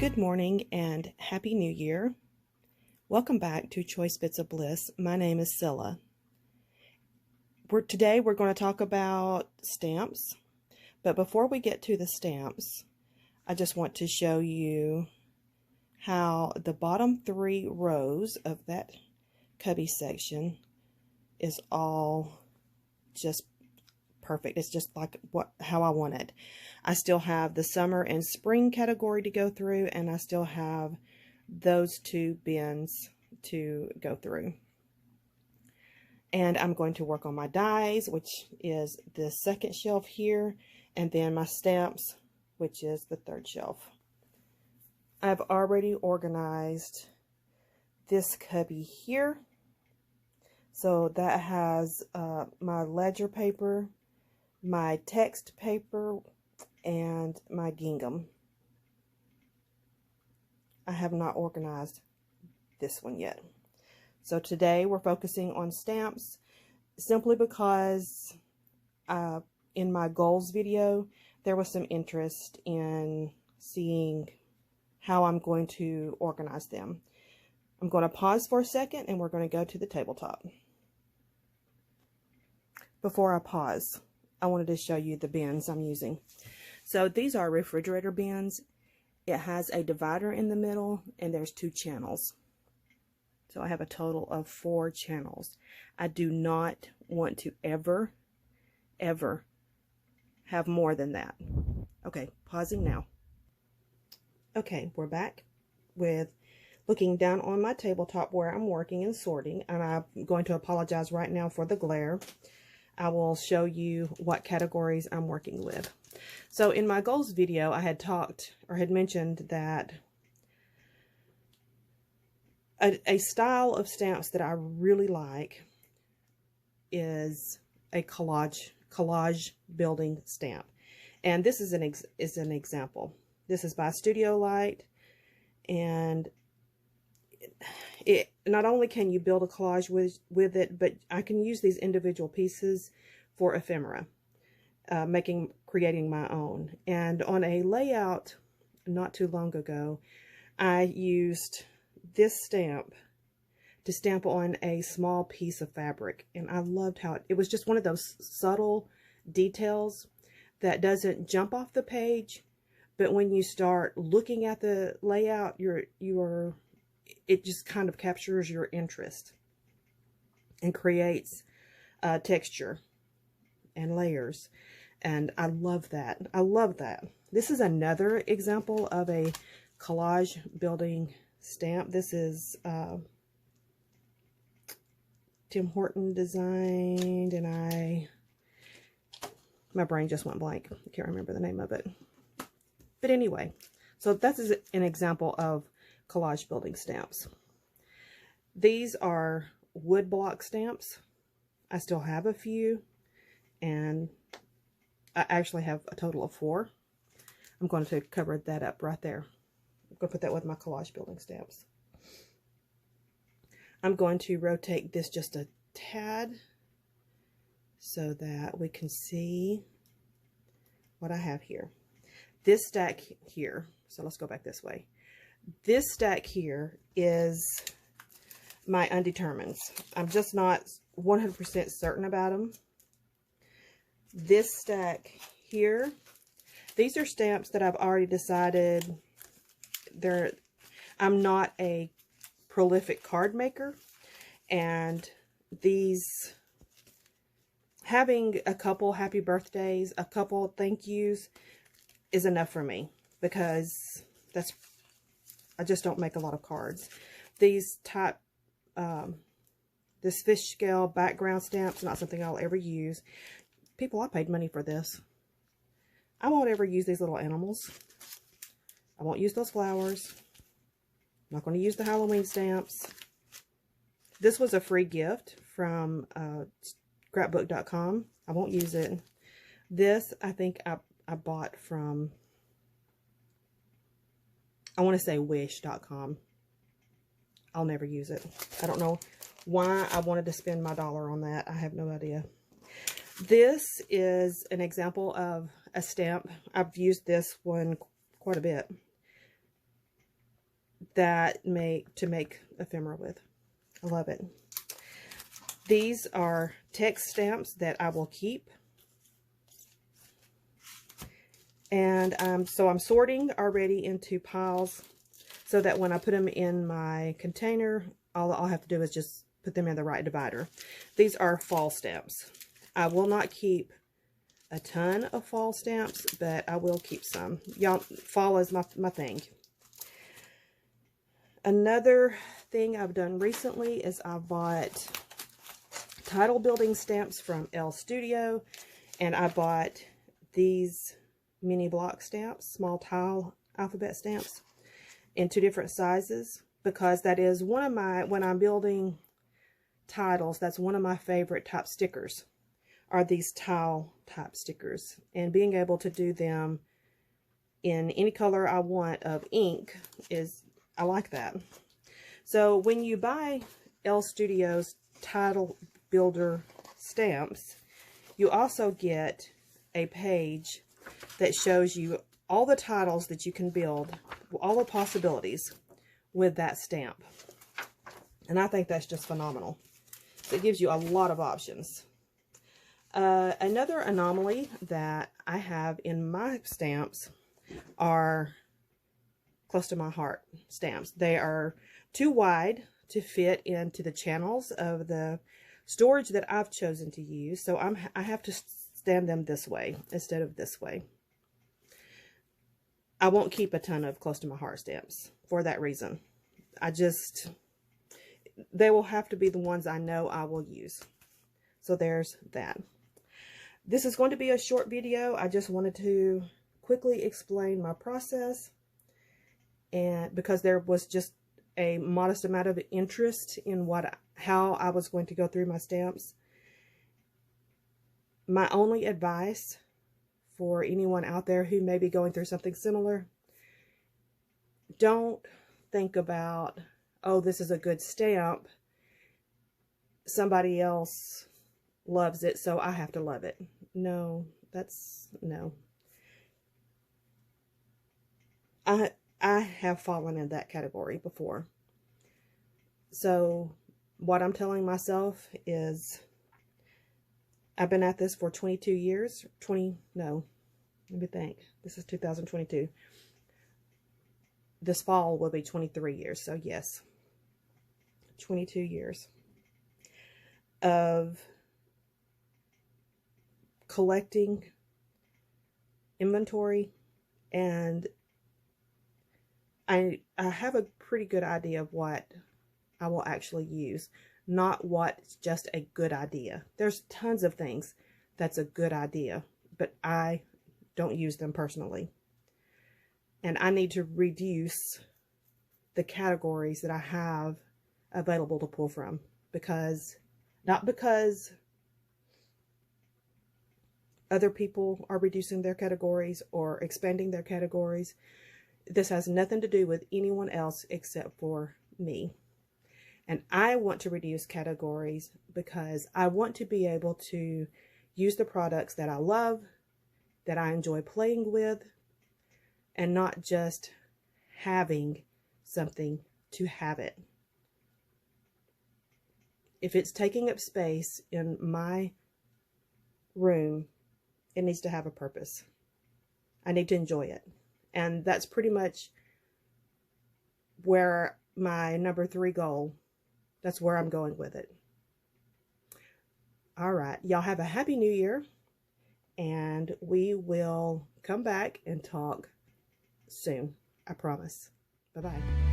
Good morning and Happy New Year. Welcome back to Choice Bits of Bliss. My name is Cilla. Today we're going to talk about stamps, but before we get to the stamps, I just want to show you how the bottom 3 rows of that cubby section is all just perfect. It's just like how I want it. I still have the summer and spring category to go through, and I still have those 2 bins to go through. And I'm going to work on my dies, which is the 2nd shelf here, and then my stamps, which is the 3rd shelf. I've already organized this cubby here. So that has my ledger paper, my text paper, and my gingham. I have not organized this one yet. So today we're focusing on stamps simply because in my goals video there was some interest in seeing how I'm going to organize them. I'm going to pause for a second and we're going to go to the tabletop. Before I pause, I wanted to show you the bins I'm using. So these are refrigerator bins. It has a divider in the middle and there's 2 channels. So I have a total of 4 channels. I do not want to ever have more than that. Okay, pausing now. Okay, we're back with looking down on my tabletop where I'm working and sorting, and I'm going to apologize right now for the glare. I will show you what categories I'm working with. So in my goals video, I had mentioned that a style of stamps that I really like is a collage building stamp. And this is an example. This is by Studio Light, and it not only can you build a collage with it, but I can use these individual pieces for ephemera, creating my own. And on a layout not too long ago, I used this stamp to stamp on a small piece of fabric, and I loved how it was just one of those subtle details that doesn't jump off the page, but when you start looking at the layout, it just kind of captures your interest and creates texture and layers. And I love that. I love that. This is another example of a collage building stamp. This is Tim Horton designed, and my brain just went blank. I can't remember the name of it. But anyway, so that's an example of collage building stamps. These are wood block stamps. I still have a few, and I actually have a total of 4. I'm going to cover that up right there. I'm going to put that with my collage building stamps. I'm going to rotate this just a tad so that we can see what I have here. This stack here, so let's go back this way. This stack here is my undetermineds. I'm just not 100% certain about them. This stack here, these are stamps that I've already decided I'm not a prolific card maker, and these, having a couple happy birthdays, a couple thank yous is enough for me, because I just don't make a lot of cards. These this fish scale background stamps, not something I'll ever use. People, I paid money for this. I won't ever use these little animals. I won't use those flowers. I'm not going to use the Halloween stamps. This was a free gift from scrapbook.com. I won't use it. This, I think I bought from, I want to say wish.com. I'll never use it. I don't know why I wanted to spend my $1 on that. I have no idea. This is an example of a stamp. I've used this one quite a bit. that to make ephemera with. I love it. These are text stamps that I will keep. And so I'm sorting already into piles so that when I put them in my container, all I'll have to do is just put them in the right divider. These are fall stamps. I will not keep a ton of fall stamps, but I will keep some. Y'all, fall is my thing. Another thing I've done recently is I bought title building stamps from L Studio, and I bought these mini block stamps, small tile alphabet stamps in 2 different sizes, because that is one of my, when I'm building titles, that's one of my favorite type stickers, are these tile type stickers. And being able to do them in any color I want of ink is, I like that. So when you buy L Studio's title builder stamps, you also get a page that shows you all the titles that you can build, all the possibilities with that stamp. And I think that's just phenomenal. It gives you a lot of options. Another anomaly that I have in my stamps are close to my heart stamps. They are too wide to fit into the channels of the storage that I've chosen to use. So I have to stand them this way instead of this way. I won't keep a ton of close to my heart stamps for that reason. They will have to be the ones I know I will use. So there's that. This is going to be a short video. I just wanted to quickly explain my process, and because there was just a modest amount of interest in how I was going to go through my stamps. My only advice for anyone out there who may be going through something similar, don't think about, oh, this is a good stamp, somebody else loves it, so I have to love it. No, no. I have fallen in that category before. So what I'm telling myself is, I've been at this for 22 years. No, let me think. This is 2022. This fall will be 23 years. So yes, 22 years of collecting inventory, and I have a pretty good idea of what I will actually use, not what's just a good idea. There's tons of things that's a good idea, but I don't use them personally. And I need to reduce the categories that I have available to pull from, not because other people are reducing their categories or expanding their categories. This has nothing to do with anyone else except for me. And I want to reduce categories because I want to be able to use the products that I love, that I enjoy playing with, and not just having something to have it. If it's taking up space in my room, it needs to have a purpose. I need to enjoy it. And that's pretty much where my number 3 goal, that's where I'm going with it. All right. Y'all have a happy new year, and we will come back and talk soon. I promise. Bye-bye.